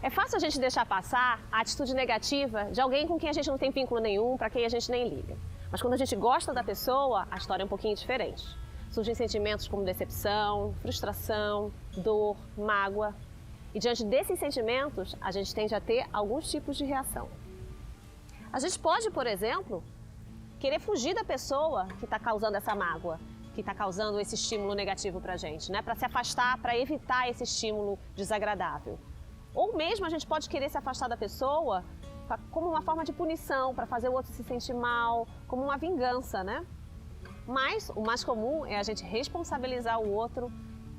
É fácil a gente deixar passar a atitude negativa de alguém com quem a gente não tem vínculo nenhum, para quem a gente nem liga. Mas quando a gente gosta da pessoa, a história é um pouquinho diferente. Surgem sentimentos como decepção, frustração, dor, mágoa. E diante desses sentimentos, a gente tende a ter alguns tipos de reação. A gente pode, por exemplo, querer fugir da pessoa que está causando essa mágoa, que está causando esse estímulo negativo para a gente, né? Para se afastar, para evitar esse estímulo desagradável. Ou mesmo a gente pode querer se afastar da pessoa como uma forma de punição, para fazer o outro se sentir mal, como uma vingança, né? Mas o mais comum é a gente responsabilizar o outro,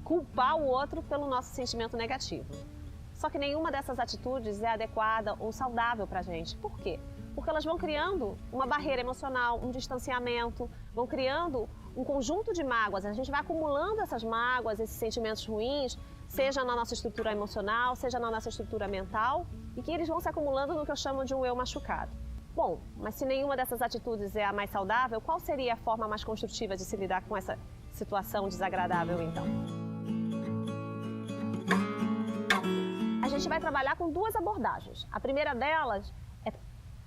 culpar o outro pelo nosso sentimento negativo. Só que nenhuma dessas atitudes é adequada ou saudável para a gente. Por quê? Porque elas vão criando uma barreira emocional, um distanciamento, vão criando um conjunto de mágoas. A gente vai acumulando essas mágoas, esses sentimentos ruins, seja na nossa estrutura emocional, seja na nossa estrutura mental, e que eles vão se acumulando no que eu chamo de um eu machucado. Bom, mas se nenhuma dessas atitudes é a mais saudável, qual seria a forma mais construtiva de se lidar com essa situação desagradável, então? A gente vai trabalhar com duas abordagens. A primeira delas é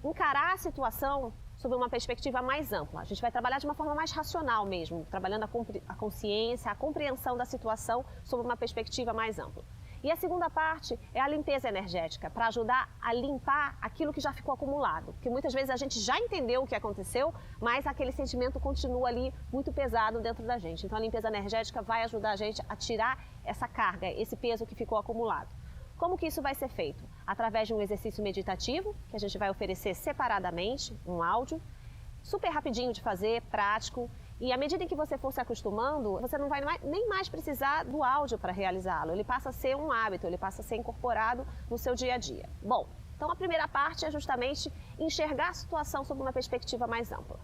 encarar a situação sob uma perspectiva mais ampla. A gente vai trabalhar de uma forma mais racional mesmo, trabalhando a consciência, a compreensão da situação sob uma perspectiva mais ampla. E a segunda parte é a limpeza energética, para ajudar a limpar aquilo que já ficou acumulado. Porque muitas vezes a gente já entendeu o que aconteceu, mas aquele sentimento continua ali muito pesado dentro da gente. Então a limpeza energética vai ajudar a gente a tirar essa carga, esse peso que ficou acumulado. Como que isso vai ser feito? Através de um exercício meditativo, que a gente vai oferecer separadamente, um áudio, super rapidinho de fazer, prático, e à medida em que você for se acostumando, você não vai nem mais precisar do áudio para realizá-lo. Ele passa a ser um hábito, ele passa a ser incorporado no seu dia a dia. Bom, então a primeira parte é justamente enxergar a situação sob uma perspectiva mais ampla.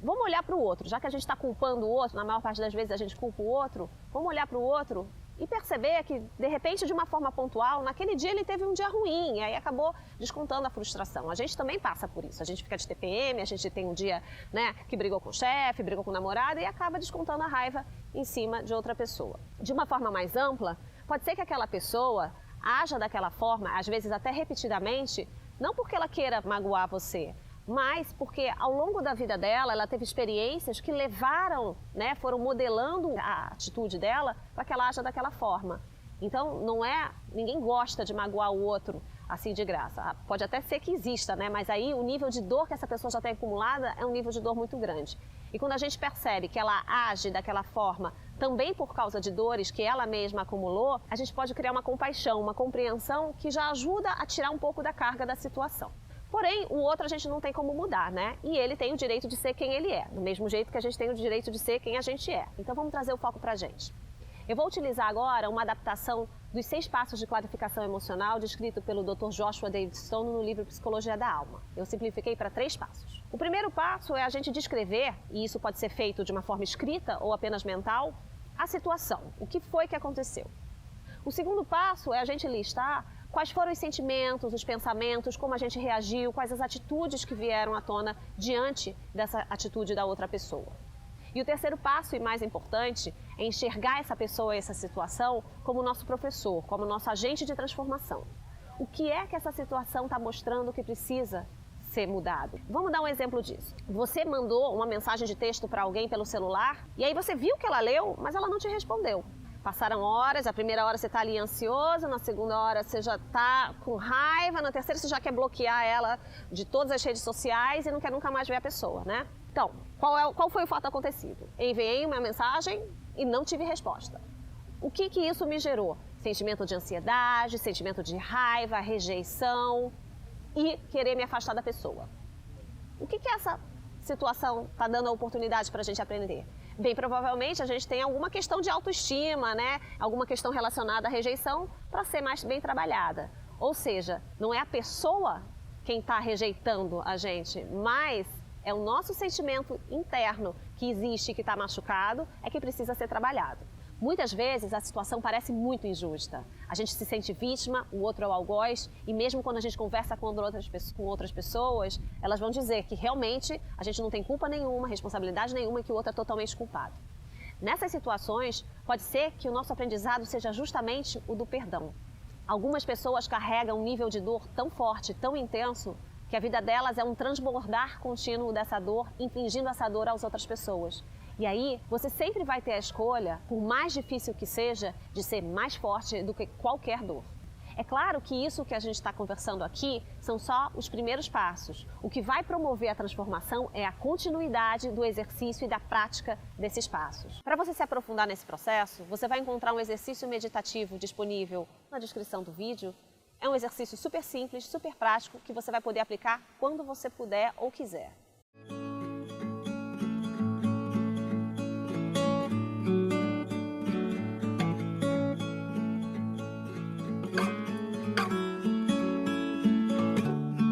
Vamos olhar para o outro, já que a gente está culpando o outro, na maior parte das vezes a gente culpa o outro, vamos olhar para o outro e perceber que, de repente, de uma forma pontual, naquele dia ele teve um dia ruim e aí acabou descontando a frustração. A gente também passa por isso. A gente fica de TPM, a gente tem um dia, né, que brigou com o chefe, brigou com o namorado e acaba descontando a raiva em cima de outra pessoa. De uma forma mais ampla, pode ser que aquela pessoa haja daquela forma, às vezes até repetidamente, não porque ela queira magoar você, mas porque ao longo da vida dela, ela teve experiências que levaram, né, foram modelando a atitude dela para que ela haja daquela forma. Então, ninguém gosta de magoar o outro assim de graça. Pode até ser que exista, né, mas aí o nível de dor que essa pessoa já tem acumulada é um nível de dor muito grande. E quando a gente percebe que ela age daquela forma também por causa de dores que ela mesma acumulou, a gente pode criar uma compaixão, uma compreensão que já ajuda a tirar um pouco da carga da situação. Porém, o outro a gente não tem como mudar, né? E ele tem o direito de ser quem ele é, do mesmo jeito que a gente tem o direito de ser quem a gente é. Então vamos trazer o foco pra gente. Eu vou utilizar agora uma adaptação dos 6 passos de clarificação emocional descrito pelo Dr. Joshua David Stone no livro Psicologia da Alma. Eu simplifiquei para 3 passos. O primeiro passo é a gente descrever, e isso pode ser feito de uma forma escrita ou apenas mental, a situação, o que foi que aconteceu. O segundo passo é a gente listar quais foram os sentimentos, os pensamentos, como a gente reagiu, quais as atitudes que vieram à tona diante dessa atitude da outra pessoa. E o terceiro passo, e mais importante, é enxergar essa pessoa, essa situação, como nosso professor, como nosso agente de transformação. O que é que essa situação está mostrando que precisa ser mudado? Vamos dar um exemplo disso. Você mandou uma mensagem de texto para alguém pelo celular, e aí você viu que ela leu, mas ela não te respondeu. Passaram horas, a primeira hora você está ali ansioso, na segunda hora você já está com raiva, na terceira você já quer bloquear ela de todas as redes sociais e não quer nunca mais ver a pessoa, né? Então, qual foi o fato acontecido? Enviei uma mensagem e não tive resposta. O que isso me gerou? Sentimento de ansiedade, sentimento de raiva, rejeição e querer me afastar da pessoa. O que essa situação está dando a oportunidade para a gente aprender? Bem, provavelmente a gente tem alguma questão de autoestima, né? Alguma questão relacionada à rejeição para ser mais bem trabalhada. Ou seja, não é a pessoa quem está rejeitando a gente, mas é o nosso sentimento interno que existe, que está machucado, é que precisa ser trabalhado. Muitas vezes a situação parece muito injusta. A gente se sente vítima, o outro é o algoz, e mesmo quando a gente conversa com outras pessoas, elas vão dizer que realmente a gente não tem culpa nenhuma, responsabilidade nenhuma e que o outro é totalmente culpado. Nessas situações, pode ser que o nosso aprendizado seja justamente o do perdão. Algumas pessoas carregam um nível de dor tão forte, tão intenso, que a vida delas é um transbordar contínuo dessa dor, infligindo essa dor às outras pessoas. E aí, você sempre vai ter a escolha, por mais difícil que seja, de ser mais forte do que qualquer dor. É claro que isso que a gente está conversando aqui são só os primeiros passos. O que vai promover a transformação é a continuidade do exercício e da prática desses passos. Para você se aprofundar nesse processo, você vai encontrar um exercício meditativo disponível na descrição do vídeo. É um exercício super simples, super prático, que você vai poder aplicar quando você puder ou quiser.